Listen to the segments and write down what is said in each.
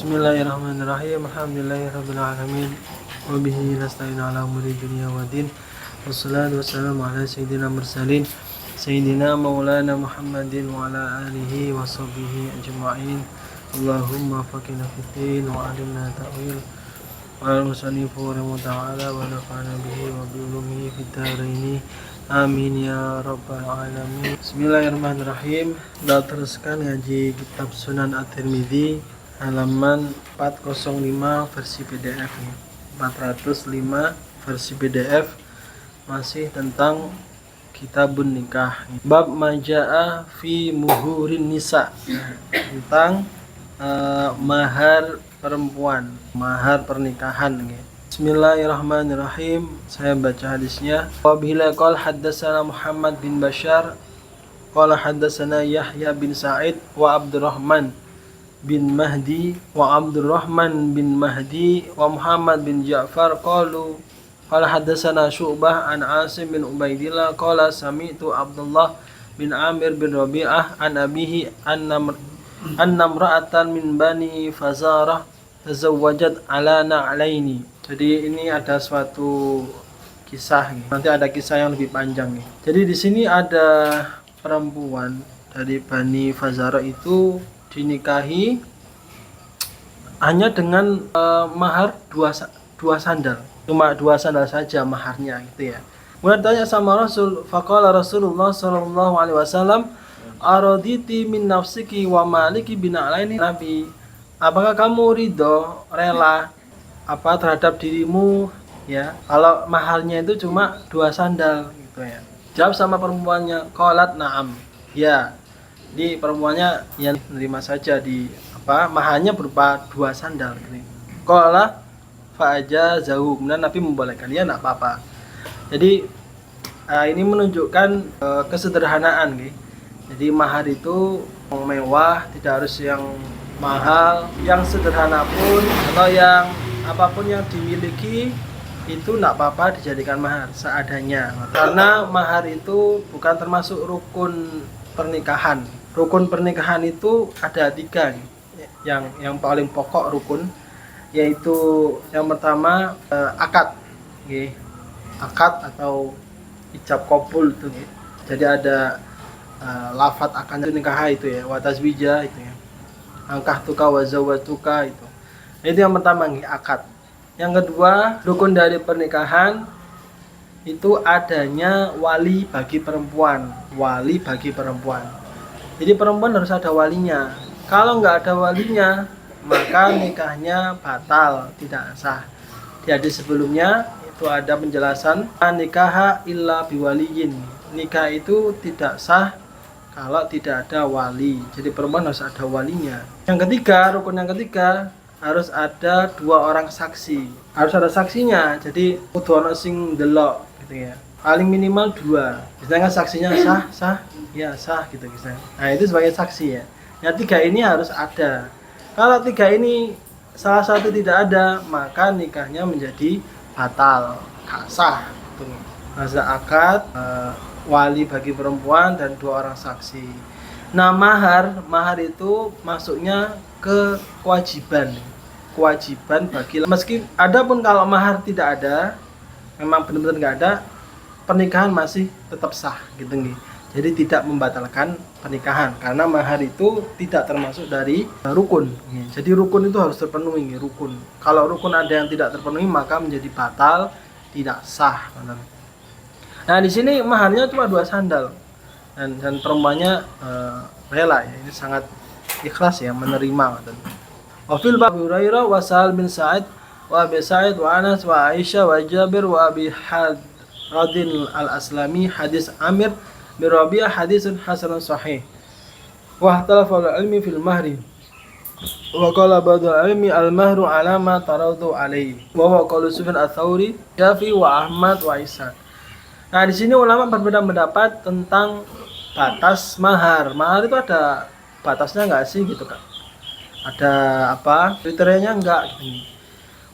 Bismillahirrahmanirrahim. Alhamdulillahirabbil alamin. Wa bihi nasta'inu ala umuri dunya waddin. Wassalatu wassalamu ala sayyidina mursalin sayyidina maulana Muhammadin wa ala alihi wa sahbihi ajma'in. Allahumma faqihna fiddin wa 'allimna ta'wil. Wa al-musannifu rahimahullah wa nafa'ana bihi wa bi ulumihi fid dharain. Amin ya rabbal alamin. Bismillahirrahmanirrahim. Kita teruskan ngaji kitab Sunan At-Tirmidzi halaman 405 versi PDF nih. 405 versi PDF masih tentang kitabun nikah. Bab majaa fi muhurin nisa, tentang mahar perempuan, mahar pernikahan nih. Bismillahirrahmanirrahim. Saya baca hadisnya. Wa bihi qala haddatsana Muhammad bin Bashar qala haddatsana Yahya bin Sa'id wa Abdurrahman bin Mahdi wa Abdurrahman bin Mahdi wa Muhammad bin Ja'far qalu qala haddatsana Syu'bah an Asim bin Ubaidillah qala sami'tu Abdullah bin Amir bin Rabi'ah an abihi anna imra'atan min bani Fazarah tazawwajat ala na'laini. Jadi ini ada suatu kisah nih. Nanti ada kisah yang lebih panjang nih. Jadi di sini ada perempuan dari Bani Fazarah itu dinikahi hanya dengan mahar dua sandal. Cuma dua sandal saja maharnya gitu ya. Kemudian tanya sama Rasul, faqala Rasulullah sallallahu alaihi wasallam, araditi min nafsiki wa maliki bina'laini. Nabi, apakah kamu ridho, rela terhadap dirimu ya kalau mahalnya itu cuma dua sandal gitu ya? Jawab sama perempuannya, qalat na'am, ya. Di perempuannya yang menerima saja di mahalnya berupa dua sandal gitu. Qala fa ajazahu, kemudian Nabi membolehkan, ya enggak apa-apa. Jadi ini menunjukkan kesederhanaan gitu. Jadi mahar itu mewah, tidak harus yang mahal, yang sederhana pun atau yang apapun yang dimiliki itu tidak apa-apa dijadikan mahar seadanya. Karena mahar itu bukan termasuk rukun pernikahan. Rukun pernikahan itu ada 3 yang paling pokok rukun, yaitu yang pertama akad, akad atau ijab qabul itu. Jadi ada lafaz akan nikah itu ya, wa tazwija itu ya, angkahtuka wa zawwatuka itu. Itu yang pertama akad. Yang kedua, rukun dari pernikahan itu adanya wali bagi perempuan. Wali bagi perempuan. Jadi perempuan harus ada walinya. Kalau nggak ada walinya, maka nikahnya batal, tidak sah. Di hadis sebelumnya itu ada penjelasan nikaha illa biwaliyin. Nikah itu tidak sah kalau tidak ada wali. Jadi perempuan harus ada walinya. Yang ketiga, rukun yang ketiga, harus ada 2 orang saksi. Harus ada saksinya. Jadi kudu ana sing ndelok gitu ya. Paling minimal 2. Misalnya saksinya sah, ya sah gitu misalnya. Nah, itu sebagai saksi ya. Yang 3 ini harus ada. Kalau 3 ini salah satu tidak ada, maka nikahnya menjadi batal, gak sah. Harus ada akad, wali bagi perempuan dan 2 orang saksi. Nah, mahar itu masuknya ke kewajiban bagi, meski ada pun kalau mahar tidak ada, memang benar-benar nggak ada, pernikahan masih tetap sah gitu nih. Jadi tidak membatalkan pernikahan karena mahar itu tidak termasuk dari rukun. Jadi rukun itu harus terpenuhi rukun. Kalau rukun ada yang tidak terpenuhi maka menjadi batal, tidak sah. Nah, di sini maharnya cuma 2 sandal dan perempuannya rela ya, ini sangat ikhlas ya menerima. Wa fil bab Hurairah wa Sa'al bin Sa'id wa Abi Sa'id wa Anas wa Aisyah wa Jabir wa Abi Radin al-Aslami hadis Amir bin Rabi'ah hadisun hasanun sahih. Wa ikhtalafa al-ilmi fil mahri. Wa qala ba'du al-ilmi al-mahru ala ma taradu alaihi. Wa huwa qaulu Sufyan ats-Tsauri, Syafi'i wa Ahmad wa Isa. Nah, di sini ulama berbeda pendapat tentang batas mahar. Mahar itu ada batasnya enggak sih gitu kan? Ada kriterianya enggak gitu.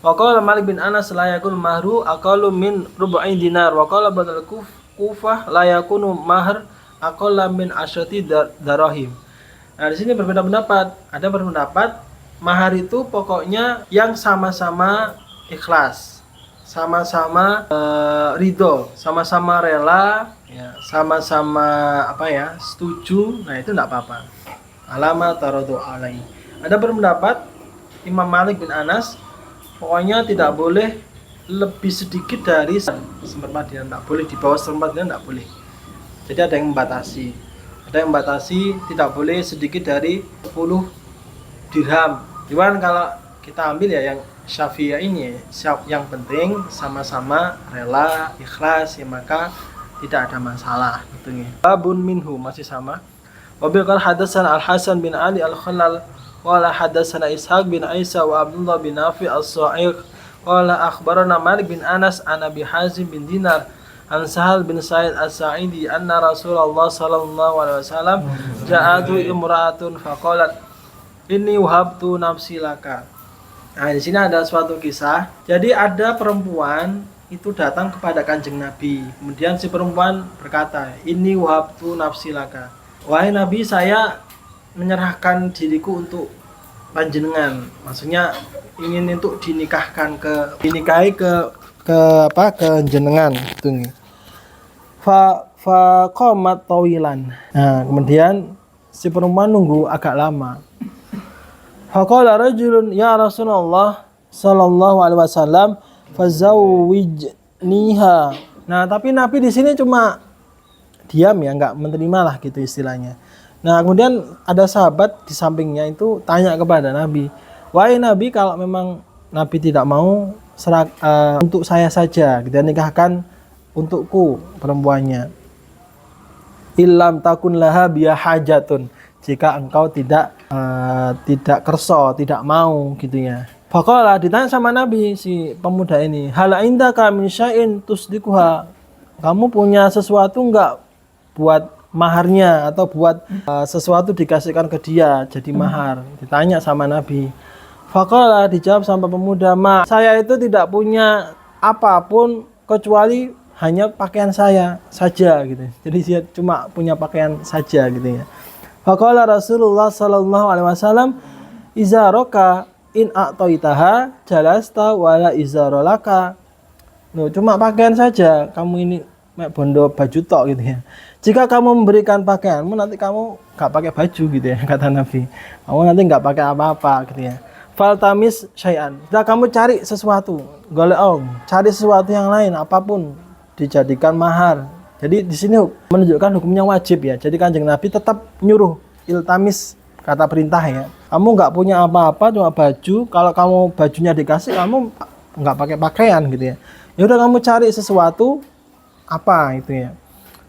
Wa qala Malik bin Anas la yakun mahru aqallu min rubu'in dinar wa qala badal Kufah la yakunu mahr aqalla min asyrati darahim. Nah, di sini berbeda pendapat. Ada berpendapat Mahar itu pokoknya yang sama-sama ikhlas, sama-sama ridho, sama-sama rela, ya, sama-sama setuju. Nah itu enggak apa-apa. Alama taradu alai. Ada pendapat Imam Malik bin Anas, pokoknya tidak boleh lebih sedikit dari seperempat dinar, tidak boleh di bawah seperempat dinar, tidak boleh. Jadi ada yang membatasi. Ada yang membatasi tidak boleh sedikit dari 10 dirham. Cuman kalau kita ambil ya yang Syafi'iyah ini, yang penting sama-sama rela, ikhlas, ya maka tidak ada masalah. Babun minhu masih sama. Wabil qala hadatsana Al-Hasan bin Ali Al-Khallal qala hadatsana Ishaq bin Isa wa Abdullah bin Nafi As-Sa'iq qala akhbarana Malik bin Anas an Abi Hazim bin Dinar an Sahal bin Sa'id As-Sa'idi anna Rasulullah sallallahu alaihi wasallam ja'atu imra'atun faqalat inni wahabtu nafsi laka. Nah, di sini ada suatu kisah. Jadi ada perempuan itu datang kepada Kanjeng Nabi. Kemudian si perempuan berkata, "Inni wahabtu nafsi laka." Wahai Nabi, saya menyerahkan diriku untuk panjenengan. Maksudnya ingin untuk dinikahi ke jenengan gitu nih. Fa qamat tawilan. Nah, kemudian si perempuan nunggu agak lama. Faqala rajulun ya Rasulullah sallallahu alaihi wasallam fazawwijniha. Nah, tapi Nabi di sini cuma diam ya, enggak menerima lah gitu istilahnya. Nah, kemudian ada sahabat di sampingnya itu tanya kepada Nabi, "Wahai Nabi, kalau memang Nabi tidak mau untuk saya saja, gitu, nikahkan untukku perempuannya. Illam takun laha biya hajatun." Jika engkau tidak kerso, tidak mau gitu ya. Faqala, ditanya sama Nabi si pemuda ini, "Hal indaka min syai'in tusdikuha?" Kamu punya sesuatu enggak buat maharnya atau buat sesuatu dikasihkan ke dia jadi mahar? Ditanya sama Nabi. Faqala, dijawab sama pemuda, "Ma, saya itu tidak punya apapun kecuali hanya pakaian saya saja gitu." Jadi dia cuma punya pakaian saja gitu ya. Faqala Rasulullah sallallahu alaihi wasallam, "Izaraka in a'taitaha jalasta wala izarolaka." No, cuma pakaian saja, kamu ini bondo baju tok gitu ya. Jika kamu memberikan pakaianmu, nanti kamu gak pakai baju gitu ya, kata Nabi. Kamu nanti gak pakai apa-apa gitu ya. Faltamis syai'an. Sudah kamu cari sesuatu, golek cari sesuatu yang lain, apapun dijadikan mahar. Jadi di sini menunjukkan hukumnya wajib ya. Jadi Kanjeng Nabi tetap nyuruh iltamis, kata perintah ya. Kamu nggak punya apa-apa, cuma baju. Kalau kamu bajunya dikasih, kamu nggak pakai pakaian gitu ya. Ya udah kamu cari sesuatu apa itu ya.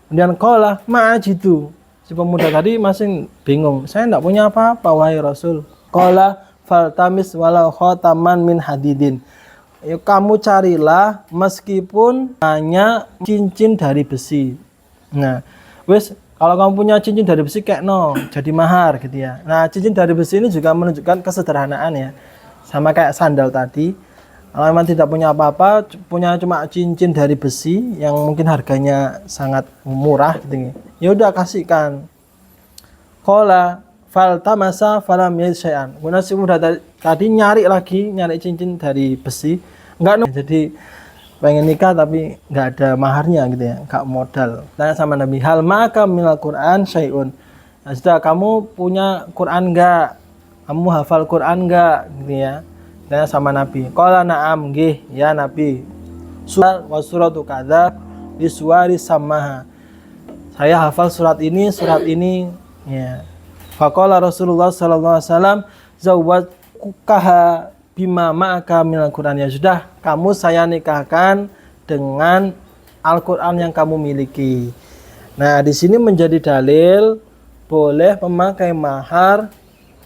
Kemudian qala ma'ajidu. Si pemuda tadi masih bingung. Saya nggak punya apa-apa wahai Rasul. Qala faltamis walau khataman min hadidin. Ya, kamu carilah meskipun hanya cincin dari besi. Nah, wes kalau kamu punya cincin dari besi kayak jadi mahar gitu ya. Nah, cincin dari besi ini juga menunjukkan kesederhanaan ya. Sama kayak sandal tadi. Kalau memang tidak punya apa-apa, punya cuma cincin dari besi yang mungkin harganya sangat murah gitu ya. Ya udah kasihkan. Qala faltamasa falam yajid syai'an. Kemudian si muda tadi nyari cincin dari besi. Jadi pengen nikah tapi nggak ada maharnya gitu ya, nggak modal. Tanya sama Nabi, hal maka minal Quran syai'un. Nah, sudah kamu punya Quran nggak? Kamu hafal Quran nggak? Gitu ya. Tanya sama Nabi. Qala na'am, nggih ya Nabi. Suratu kadza liswari samaha. Saya hafal surat ini ya. Faqala Rasulullah sallallahu alaihi wasallam zawwajtukaha bima ma'aka minal Quran. Ya sudah, kamu saya nikahkan dengan Al-Quran yang kamu miliki. Nah, di sini menjadi dalil boleh memakai mahar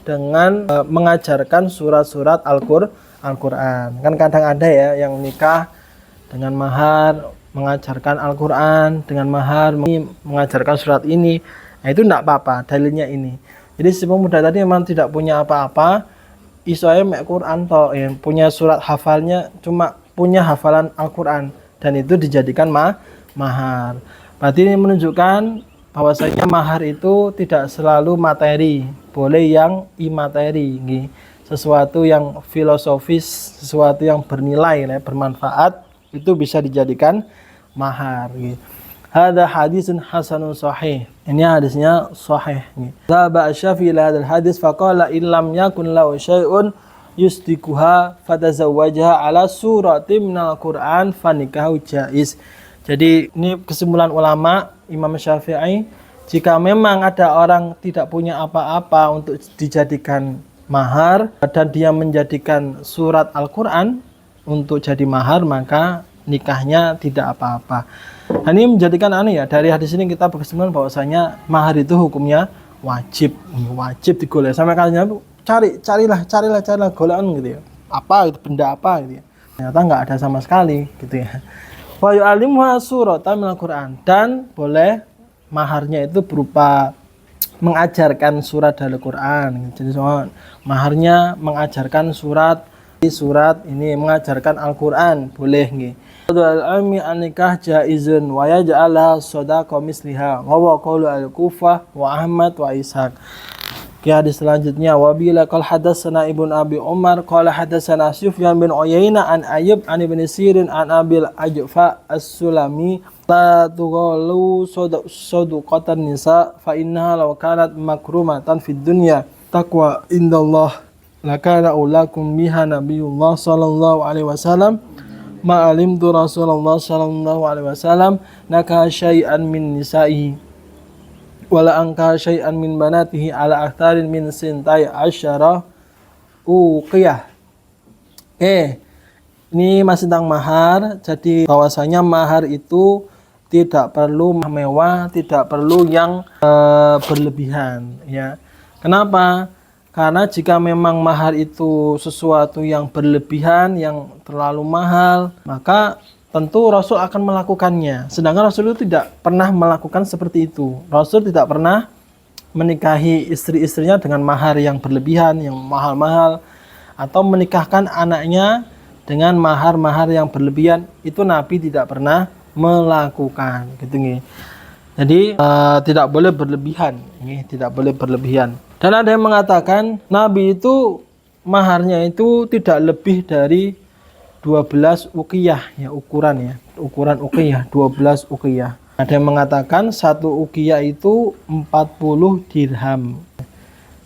dengan mengajarkan surat-surat Al-Quran. Kan kadang ada ya yang nikah dengan mahar mengajarkan Al-Quran, dengan mahar mengajarkan surat ini. Nah, itu enggak apa-apa, dalilnya ini. Jadi si pemuda tadi memang tidak punya apa-apa, isoe mek Quran toh, ya, punya surat hafalnya cuma punya hafalan Al-Quran dan itu dijadikan mahar. Berarti ini menunjukkan bahwasanya mahar itu tidak selalu materi, boleh yang imateri. sesuatu yang filosofis, sesuatu yang bernilai, bermanfaat, itu bisa dijadikan mahar. Hada hadisun hasanun sahih. Ini hadisnya sahih. Dhaba Asy-Syafi'i ila hadzal hadis faqala illam yakun lahu syai'un yusdikuha fatazawwajaha ala suratin minal Qur'an fanikahu jaiz. Jadi ini kesimpulan ulama Imam Syafi'i, jika memang ada orang tidak punya apa-apa untuk dijadikan mahar dan dia menjadikan surat Al-Quran untuk jadi mahar, maka nikahnya tidak apa-apa. Nah, ini menjadikan dari hadis ini kita berkesimpulan bahwasanya mahar itu hukumnya wajib digolek. Sampai kalinya carilah golekan gitu ya. Apa itu, benda apa gitu ya. Ternyata nggak ada sama sekali gitu ya. Wa yu'allimuha suratan minal Qur'an, dan boleh maharnya itu berupa mengajarkan surat dari Quran. Jadi maharnya mengajarkan surat ini, mengajarkan Al-Quran, boleh nggih. Al-ami an-nikah jaizun wa yaj'alha shadaqah misliha wa qaulu al-Kufah wa Ahmad wa Ishaq. Hadis selanjutnya, wa bila qal hadatsana Ibnu Abi Umar qala hadatsana Sufyan bin Uyainah an Ayyub an Ibnu Sirin an Abil Ajfa as-Sulami la tughalu sadaqatan nisa fa innaha law kanat makrumatan fid dunya taqwa indallah lakana ulakum biha nabiyullah sallallahu alaihi wasallam ma alimtu Rasulullah sallallahu alaihi wasallam naka syai'an min nisa'i wala angka syai'an min banatihi ala akhtarin min sintai asyara uqiyah. Ini masih tentang mahar. Jadi bahwasanya mahar itu tidak perlu mewah, tidak perlu yang berlebihan ya. Kenapa? Karena jika memang mahar itu sesuatu yang berlebihan, yang terlalu mahal, maka tentu Rasul akan melakukannya. Sedangkan Rasul itu tidak pernah melakukan seperti itu. Rasul tidak pernah menikahi istri-istrinya dengan mahar yang berlebihan, yang mahal-mahal, atau menikahkan anaknya dengan mahar-mahar yang berlebihan. Itu Nabi tidak pernah melakukan, gitu nih. Jadi tidak boleh berlebihan, tidak boleh berlebihan. Dan ada yang mengatakan Nabi itu maharnya itu tidak lebih dari 12 uqiyah ya, ukuran uqiyah 12 uqiyah. Ada yang mengatakan satu uqiyah itu 40 dirham.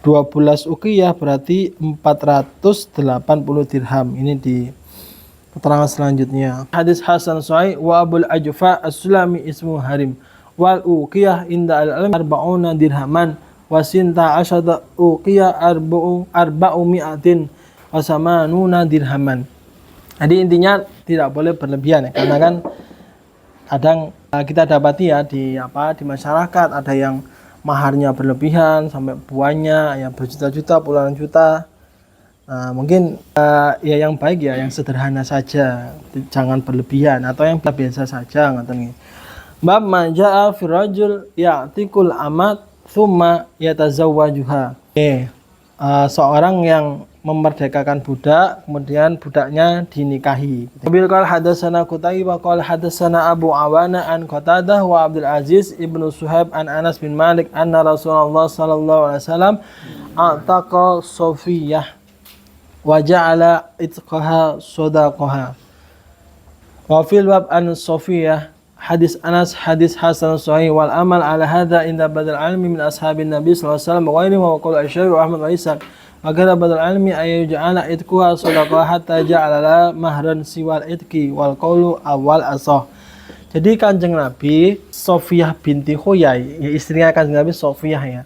12 uqiyah berarti 480 dirham. Ini di keterangan selanjutnya. Hadis hasan sahih wa Abul Ajfa as-Sulami ismu Harim wal uqiyah inda al-ilm 40 dirhaman wa sinta asyada uqiyah arba'u mi'atin wa samanuna dirhaman. Jadi intinya tidak boleh berlebihan ya, karena kan kadang kita dapati ya di masyarakat ada yang maharnya berlebihan sampai buahnya ya berjuta-juta, puluhan juta. Mungkin ya yang baik ya yang sederhana saja, jangan berlebihan, atau yang biasa saja ngoten. Bab majaa fi rajul ya'tikul amat tsumma yatazawwajuha. Seorang yang memerdekakan budak, kemudian budaknya dinikahi. Bil qala hadatsana Qutaibah qala hadatsana Abu Awana an Qatadah wa Abdul Aziz ibnu Suhaib an Anas bin Malik anna Rasulullah sallallahu alaihi wasallam ataqa Safiyah wa ja'ala itqaha sadaqaha. Wa fil bab an Safiyah hadis Anas hadis hasan sahih wal amal ala hadza inda badal almi min ashabin nabi sallallahu alaihi wasallam wa ghairihi wa qala Asy-Syafi'i wa Ahmad wa Ishaq. Agar badal almi ay ja'ala itquha sadaqah hatta ja'ala mahran siwal itqi wal qawlu awal asah. Jadi Kanjeng Nabi Safiyah binti Huyai, ya istrinya Kanjeng Nabi Safiyah ya.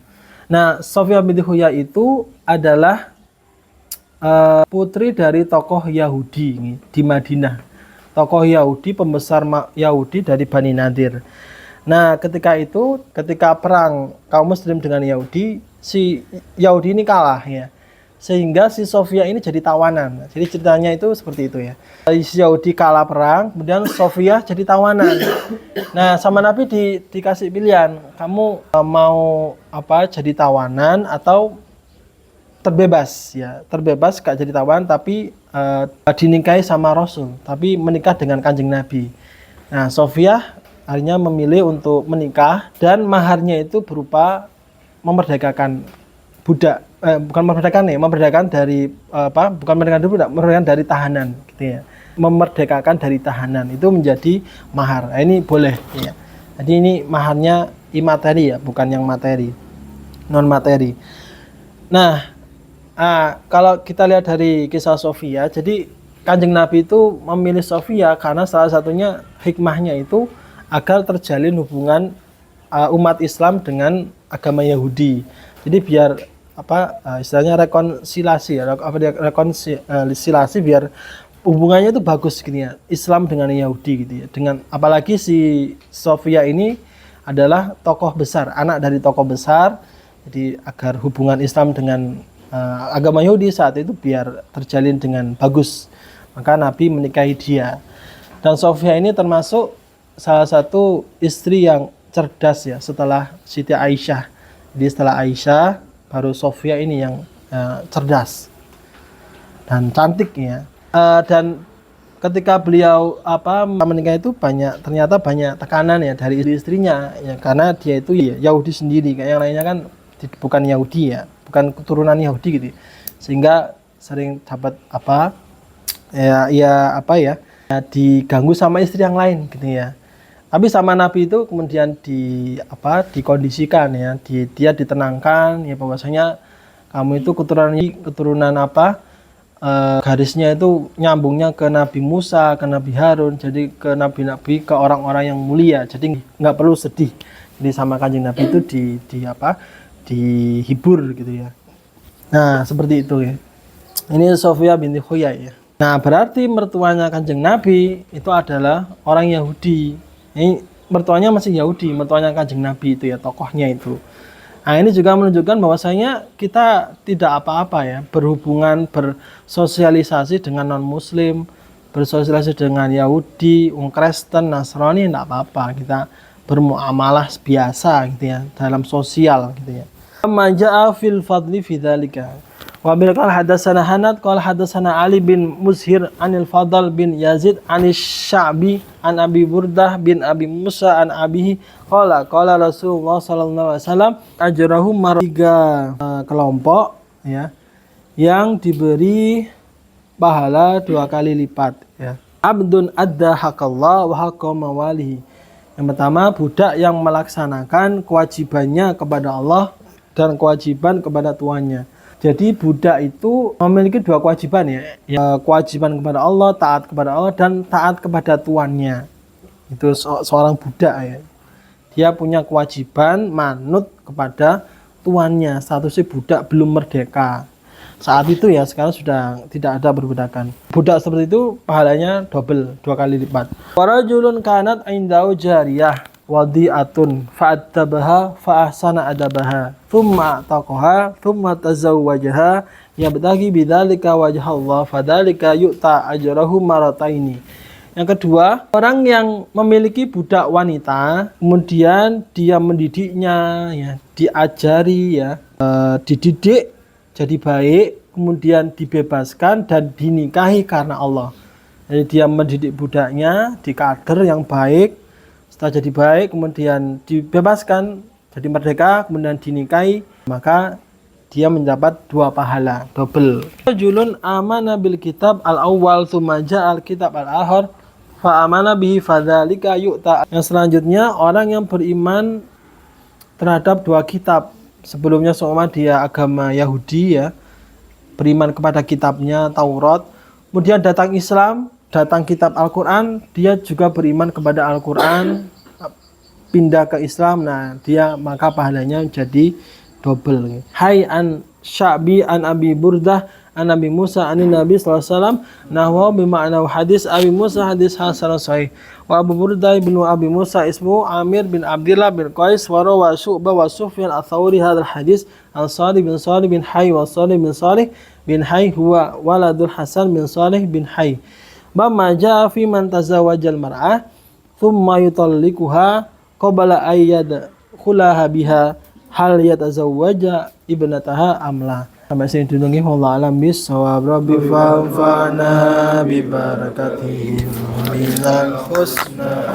Nah, Safiyah binti Huyai itu adalah putri dari tokoh Yahudi di Madinah. Tokoh Yahudi, pembesar Yahudi dari Bani Nadir. Nah, ketika perang kaum muslim dengan Yahudi, si Yahudi ini kalah ya. Sehingga si Safiyah ini jadi tawanan. Jadi ceritanya itu seperti itu ya. Si Yahudi kalah perang, kemudian Safiyah jadi tawanan. Nah, sama Nabi dikasih pilihan, kamu mau jadi tawanan atau terbebas ya. Terbebas gak jadi tawanan tapi dinikahi sama Rasul, tapi menikah dengan Kanjeng Nabi. Nah, Safiyah akhirnya memilih untuk menikah dan maharnya itu berupa memerdekakan budak, bukan memerdekakan dari bukan memerdekakan dari budak, memerdekakan dari tahanan gitu ya. Memerdekakan dari tahanan itu menjadi mahar. Nah, ini boleh ya. Jadi ini maharnya imateri ya, bukan yang materi, non materi. Nah, kalau kita lihat dari kisah Sofia, jadi Kanjeng Nabi itu memilih Sofia karena salah satunya hikmahnya itu agar terjalin hubungan umat Islam dengan agama Yahudi. Jadi biar istilahnya rekonsiliasi ya, rekonsiliasi biar hubungannya itu bagus gitu ya, Islam dengan Yahudi gitu ya. Dengan apalagi si Sofia ini adalah tokoh besar, anak dari tokoh besar. Jadi agar hubungan Islam dengan agama Yahudi saat itu biar terjalin dengan bagus, maka Nabi menikahi dia. Dan Sofia ini termasuk salah satu istri yang cerdas ya setelah Siti Aisyah. Jadi setelah Aisyah baru Sofia ini yang cerdas dan cantik ya. Dan ketika beliau menikah itu ternyata banyak tekanan ya dari istrinya ya, karena dia itu ya Yahudi sendiri, kayak yang lainnya kan bukan Yahudi ya, bukan keturunan Yahudi gitu, sehingga sering dapat diganggu sama istri yang lain gitu ya. Tapi sama Nabi itu kemudian dikondisikan ya, dia ditenangkan ya, bahwasanya kamu itu keturunan garisnya itu nyambungnya ke Nabi Musa, ke Nabi Harun, jadi ke nabi-nabi, ke orang-orang yang mulia, jadi nggak perlu sedih. Jadi sama Kanjeng Nabi itu dihibur gitu ya. Nah seperti itu ya. Ini Sofia binti Huyai ya. Nah berarti mertuanya Kanjeng Nabi itu adalah orang Yahudi. Ini mertuanya masih Yahudi, mertuanya Kanjeng Nabi itu ya, tokohnya itu. Nah ini juga menunjukkan bahwasanya kita tidak apa-apa ya berhubungan, bersosialisasi dengan non-Muslim, bersosialisasi dengan Yahudi, Kristen, Nasrani, tidak apa-apa. Kita bermuamalah biasa gitu ya, dalam sosial gitu ya. Maja'a fil fadli fi dzalika. Wa bil qala hadatsana Hanad qala hadatsana Ali bin Muzhir anil Fadl bin Yazid anis Sya'bi an Abi Burdah bin Abi Musa an abihi qala Rasulullah sallallahu alaihi wasallam ajrahum tiga kelompok ya yang diberi pahala 2 kali lipat ya. Abdun adda haqqallah wa haqqa mawalihi. Yang pertama, budak yang melaksanakan kewajibannya kepada Allah dan kewajiban kepada tuannya. Jadi budak itu memiliki 2 kewajiban ya, kewajiban kepada Allah, taat kepada Allah, dan taat kepada tuannya. Itu seorang budak ya. Dia punya kewajiban manut kepada tuannya. Statusnya budak, belum merdeka. Saat itu ya, sekarang sudah tidak ada perbudakan. Budak seperti itu pahalanya double, 2 kali lipat. Warajulun kanat indau jariyah wadi'atun fa'addabaha fa'ahsana adabaha thumma taqaha thumma tazawwajaha yabtaghi bidzalika wajhallah fadzalika yu'ta ajrahu marataini. Yang kedua, orang yang memiliki budak wanita kemudian dia mendidiknya ya, diajari ya, dididik jadi baik, kemudian dibebaskan dan dinikahi karena Allah. Jadi dia mendidik budaknya di kader yang baik. Setelah jadi baik, kemudian dibebaskan, jadi merdeka, kemudian dinikahi, maka dia mendapat 2 pahala, double. Rajulun amana bil kitab al-awwal tsumma ja'al kitab al-akhir fa amana bihi fadzalika yu'ta. Yang selanjutnya, orang yang beriman terhadap 2 kitab. Sebelumnya seumpama dia agama Yahudi ya, beriman kepada kitabnya Taurat, kemudian datang Islam, datang kitab Al-Quran, dia juga beriman kepada Al-Quran, pindah ke Islam, nah dia maka pahalanya jadi double. Hai an Sya'bi an Abi Burdah an Nabi Musa anin Nabi sallallahu alaihi wasallam nahwa bima'na hadis Abi Musa hadis hasan sahih wa Abu Burdah bin Abi Musa ismu Amir bin Abdullah bin Qais wa rawa Syu'bah wa Sufyan ats-Tsauri hadzal hadis an Salih bin Hayy wa Salih bin Hayy huwa waladul Hasan bin Salih bin Hayy. Bama jaa fi man tazawwajal mar'ah thumma yutallikuha qabla ayyad khulaha biha hal yatazawwaja ibnataha amla. Sampai sini dulu nggih, wallahu alam bissawab. Rabbi fa'ana bi barakatihi minal husna.